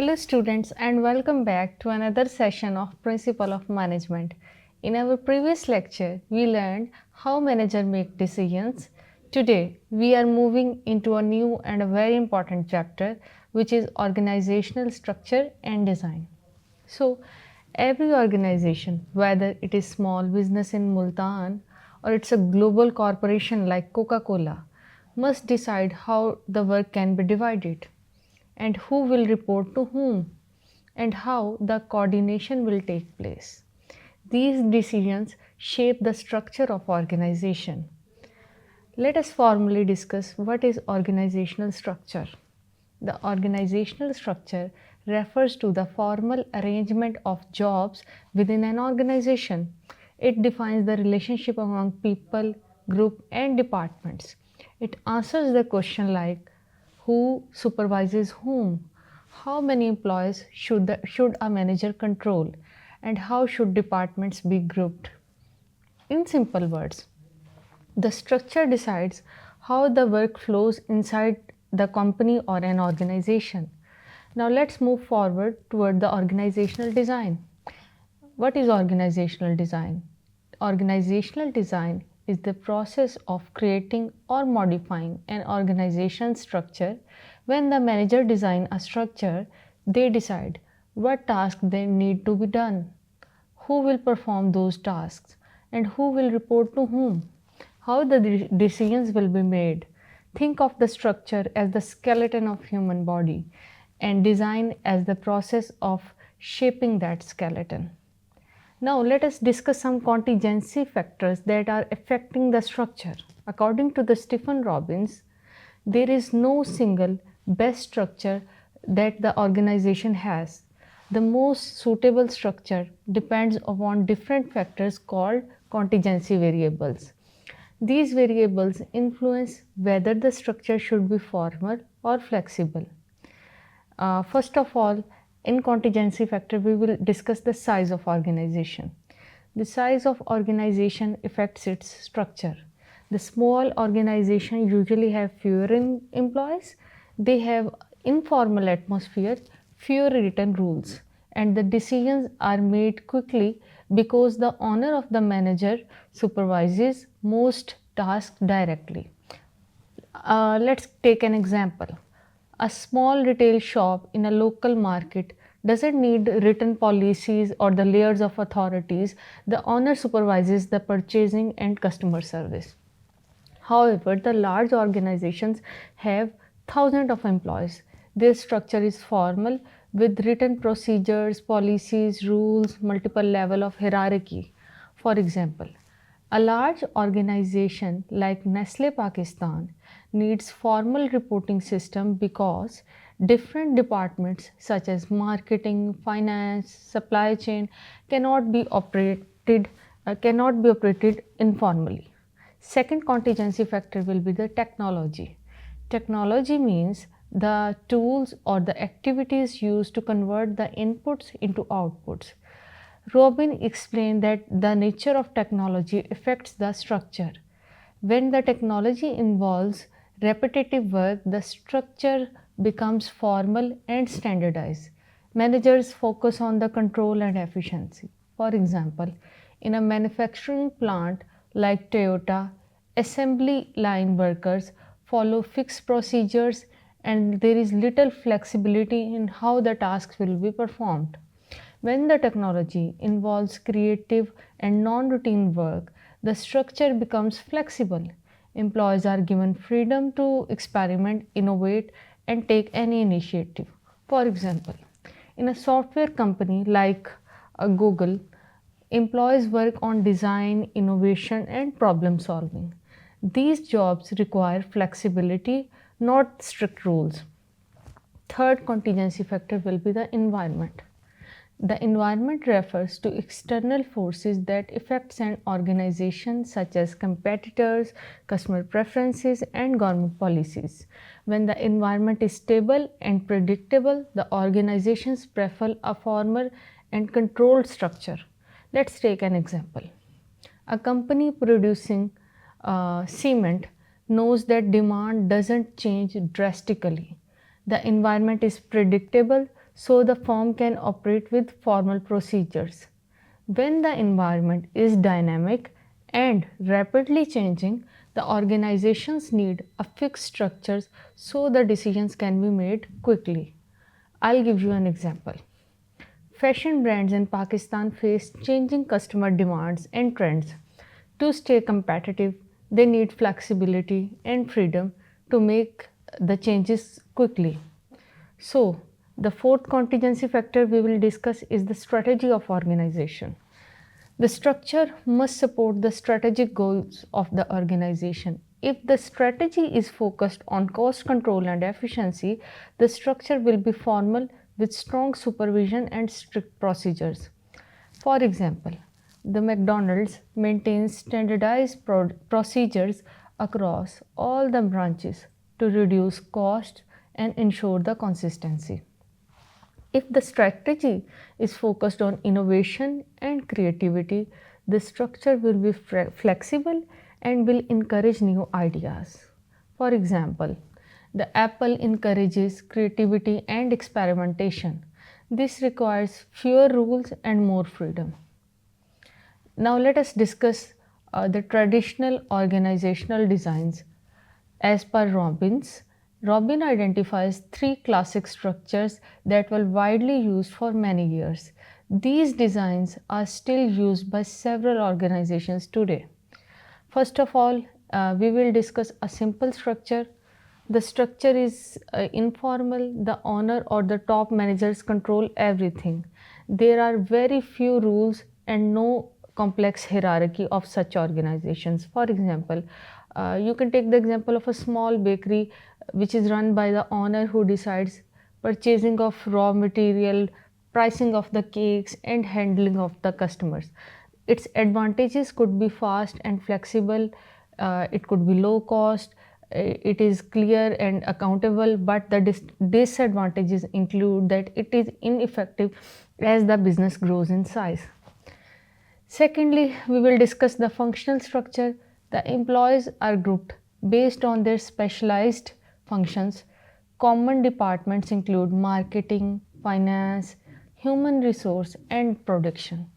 Hello students and welcome back to another session of Principle of Management. In our previous lecture, we learned how managers make decisions. Today, we are moving into a new and a very important chapter which is organizational structure and design. So, every organization, whether it is small business in Multan or it's a global corporation like Coca-Cola, must decide how the work can be divided and who will report to whom and how the coordination will take place. These decisions shape the structure of organization. Let us formally discuss what is organizational structure. The organizational structure refers to the formal arrangement of jobs within an organization. It defines the relationship among people, group and departments. It answers the question like who supervises whom, how many employees should a manager control, and how should departments be grouped. In simple words, the structure decides how the work flows inside the company or an organization. Now let's move forward toward the organizational design. What is organizational design? Organizational design is the process of creating or modifying an organization structure. When the manager designs a structure, they decide what tasks they need to be done, who will perform those tasks, and who will report to whom, how the decisions will be made. Think of the structure as the skeleton of human body and design as the process of shaping that skeleton. Now let us discuss some contingency factors that are affecting the structure. According to the Stephen Robbins, there is no single best structure that the organization has. The most suitable structure depends upon different factors called contingency variables. These variables influence whether the structure should be formal or flexible. First of all, in contingency factor, we will discuss the size of organization. The size of organization affects its structure. The small organization usually have fewer employees. They have informal atmosphere, fewer written rules, and the decisions are made quickly because the owner of the manager supervises most tasks directly. Let's take an example. A small retail shop in a local market doesn't need written policies or the layers of authorities. The owner supervises the purchasing and customer service. However, the large organizations have thousands of employees. Their structure is formal with written procedures, policies, rules, multiple level of hierarchy. For example, a large organization like Nestle Pakistan needs formal reporting system because different departments such as marketing, finance, supply chain cannot be operated informally. Second contingency factor will be the technology. Technology means the tools or the activities used to convert the inputs into outputs. Robin explained that the nature of technology affects the structure. When the technology involves repetitive work, the structure becomes formal and standardized. Managers focus on the control and efficiency. For example, in a manufacturing plant like Toyota, assembly line workers follow fixed procedures and there is little flexibility in how the tasks will be performed. When the technology involves creative and non routine work, the structure becomes flexible. Employees are given freedom to experiment, innovate, and take any initiative. For example, in a software company like Google, employees work on design, innovation, and problem solving. These jobs require flexibility, not strict rules. Third contingency factor will be the environment. The environment refers to external forces that affects an organization such as competitors, customer preferences and government policies. When the environment is stable and predictable, the organizations prefer a formal and controlled structure. Let's take an example. A company producing cement knows that demand doesn't change drastically. The environment is predictable, so the firm can operate with formal procedures. When the environment is dynamic and rapidly changing, the organizations need a fixed structures so the decisions can be made quickly. I'll give you an example. Fashion brands in Pakistan face changing customer demands and trends. To stay competitive, they need flexibility and freedom to make the changes quickly. So, the fourth contingency factor we will discuss is the strategy of organization. The structure must support the strategic goals of the organization. If the strategy is focused on cost control and efficiency, the structure will be formal with strong supervision and strict procedures. For example, the McDonald's maintains standardized procedures across all the branches to reduce costs and ensure the consistency. If the strategy is focused on innovation and creativity, the structure will be flexible and will encourage new ideas. For example, the Apple encourages creativity and experimentation. This requires fewer rules and more freedom. Now, let us discuss the traditional organizational designs. As per Robbins, Robin identifies three classic structures that were widely used for many years. These designs are still used by several organizations today. First of all, we will discuss a simple structure. The structure is informal, the owner or the top managers control everything. There are very few rules and no complex hierarchy of such organizations. For example, you can take the example of a small bakery which is run by the owner who decides purchasing of raw material, pricing of the cakes, and handling of the customers. Its advantages could be fast and flexible, it could be low cost, it is clear and accountable, but the disadvantages include that it is ineffective as the business grows in size. Secondly, we will discuss the functional structure. The employees are grouped based on their specialized functions. Common departments include marketing, finance, human resource, and production.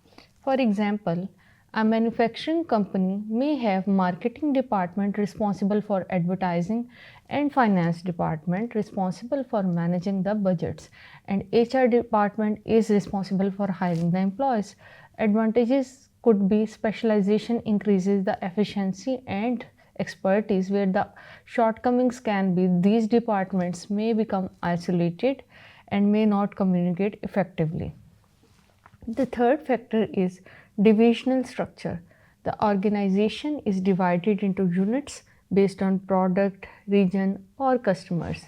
For example, a manufacturing company may have marketing department responsible for advertising and finance department responsible for managing the budgets, and HR department is responsible for hiring the employees. Advantages could be specialization increases the efficiency and expertise, where the shortcomings can be these departments may become isolated and may not communicate effectively. The third factor is divisional structure. The organization is divided into units based on product, region, or customers.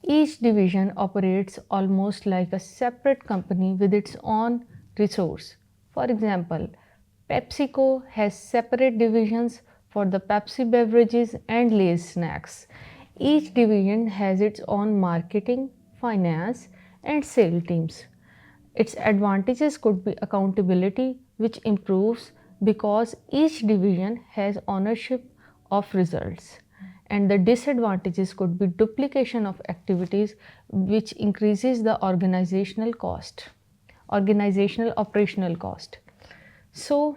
Each division operates almost like a separate company with its own resource. For example, PepsiCo has separate divisions for the Pepsi beverages and Lay's snacks. Each division has its own marketing, finance, and sale teams. Its advantages could be accountability, which improves because each division has ownership of results. And the disadvantages could be duplication of activities, which increases the organizational operational cost. So,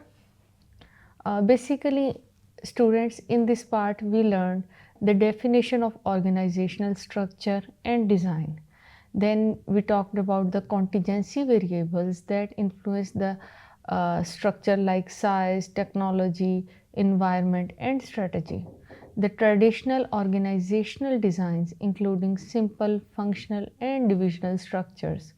basically, students, in this part we learned the definition of organizational structure and design. Then we talked about the contingency variables that influence the structure, like size, technology, environment, and strategy. The traditional organizational designs, including simple, functional, and divisional structures.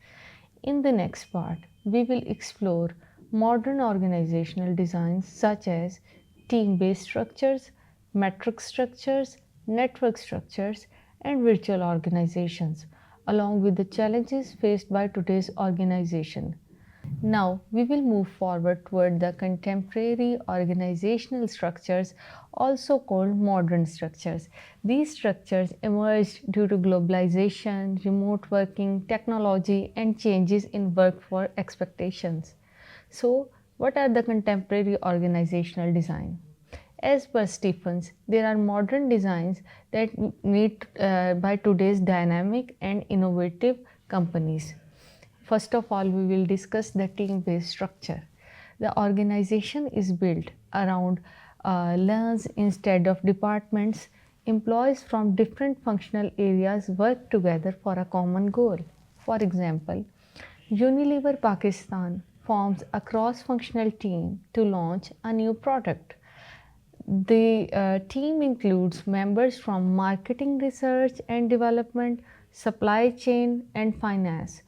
In the next part, we will explore modern organizational designs such as team-based structures, metric structures, network structures, and virtual organizations, along with the challenges faced by today's organization. Now, we will move forward toward the contemporary organizational structures, also called modern structures. These structures emerged due to globalization, remote working, technology, and changes in workforce expectations. So, what are the contemporary organizational design? As per Stephens, there are modern designs that meet by today's dynamic and innovative companies. First of all, we will discuss the team-based structure. The organization is built around lanes instead of departments. Employees from different functional areas work together for a common goal. For example, Unilever Pakistan forms a cross functional team to launch a new product. The team includes members from marketing, research and development, supply chain, and finance.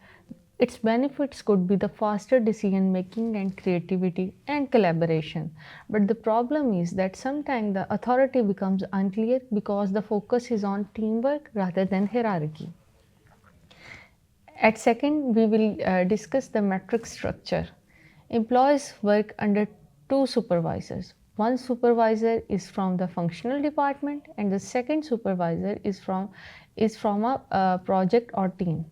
Its benefits could be the faster decision making and creativity and collaboration. But the problem is that sometimes the authority becomes unclear because the focus is on teamwork rather than hierarchy. At second, we will discuss the matrix structure. Employees work under two supervisors. One supervisor is from the functional department and the second supervisor is from a project or team.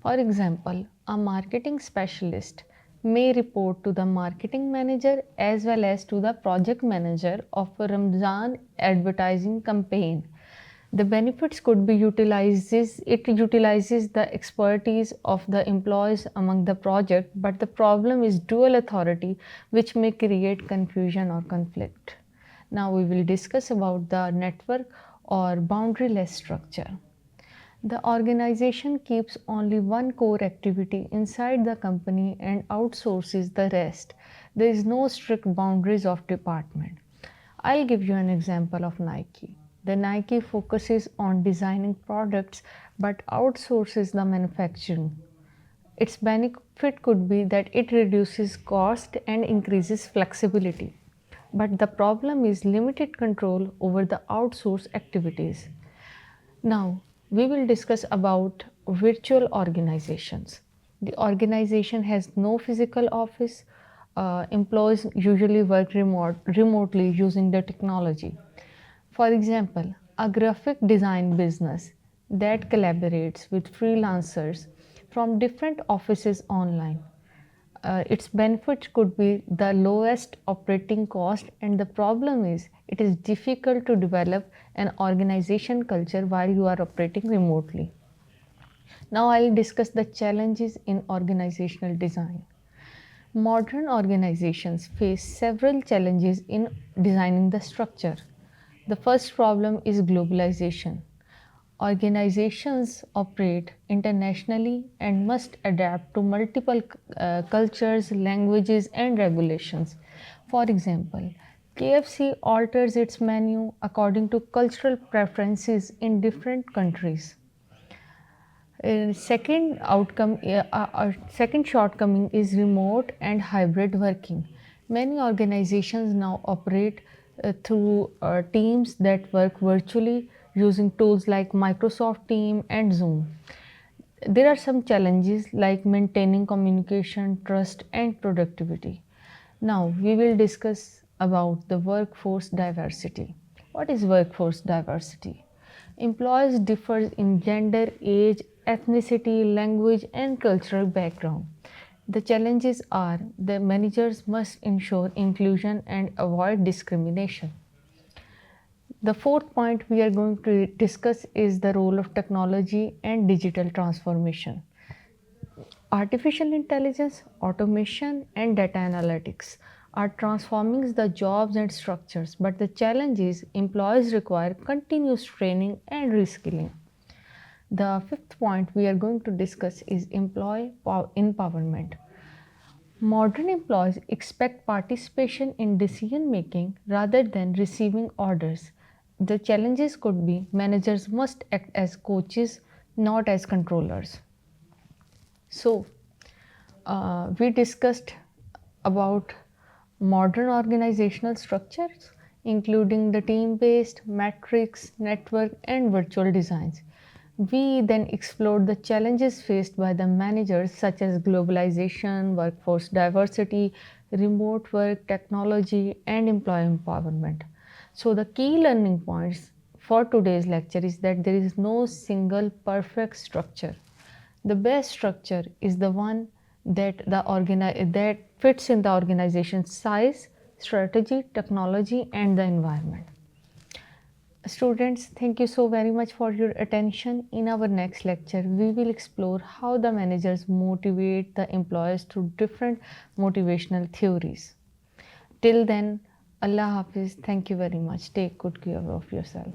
For example, a marketing specialist may report to the marketing manager as well as to the project manager of a Ramzan advertising campaign. The benefits could be utilizes the expertise of the employees among the project, but the problem is dual authority, which may create confusion or conflict. Now we will discuss about the network or boundaryless structure. The organization keeps only one core activity inside the company and outsources the rest. There is no strict boundaries of department. I'll give you an example of Nike. The Nike focuses on designing products but outsources the manufacturing. Its benefit could be that it reduces cost and increases flexibility. But the problem is limited control over the outsourced activities. Now, we will discuss about virtual organizations. The organization has no physical office. Employees usually work remotely using the technology. For example, a graphic design business that collaborates with freelancers from different offices online. Its benefits could be the lowest operating cost, and the problem is it is difficult to develop an organization culture while you are operating remotely. Now I'll discuss the challenges in organizational design. Modern organizations face several challenges in designing the structure. The first problem is globalization. Organizations operate internationally and must adapt to multiple cultures, languages, and regulations. For example, KFC alters its menu according to cultural preferences in different countries. Second shortcoming is remote and hybrid working. Many organizations now operate through teams that work virtually using tools like Microsoft Team and Zoom. There are some challenges like maintaining communication, trust, and productivity. Now we will discuss about the workforce diversity. What is workforce diversity? Employees differ in gender, age, ethnicity, language, and cultural background. The challenges are the managers must ensure inclusion and avoid discrimination. The fourth point we are going to discuss is the role of technology and digital transformation. Artificial intelligence, automation, and data analytics are transforming the jobs and structures, but the challenge is employees require continuous training and reskilling. The fifth point we are going to discuss is employee empowerment. Modern employees expect participation in decision making rather than receiving orders. The challenges could be managers must act as coaches, not as controllers. So, we discussed about modern organizational structures, including the team based, matrix, network, and virtual designs. We then explored the challenges faced by the managers, such as globalization, workforce diversity, remote work, technology, and employee empowerment. So, the key learning points for today's lecture is that there is no single perfect structure. The best structure is the one that fits in the organization's size, strategy, technology, and the environment. Students, thank you so very much for your attention. In our next lecture, we will explore how the managers motivate the employees through different motivational theories. Till then, Allah Hafiz. Thank you very much. Take good care of yourself.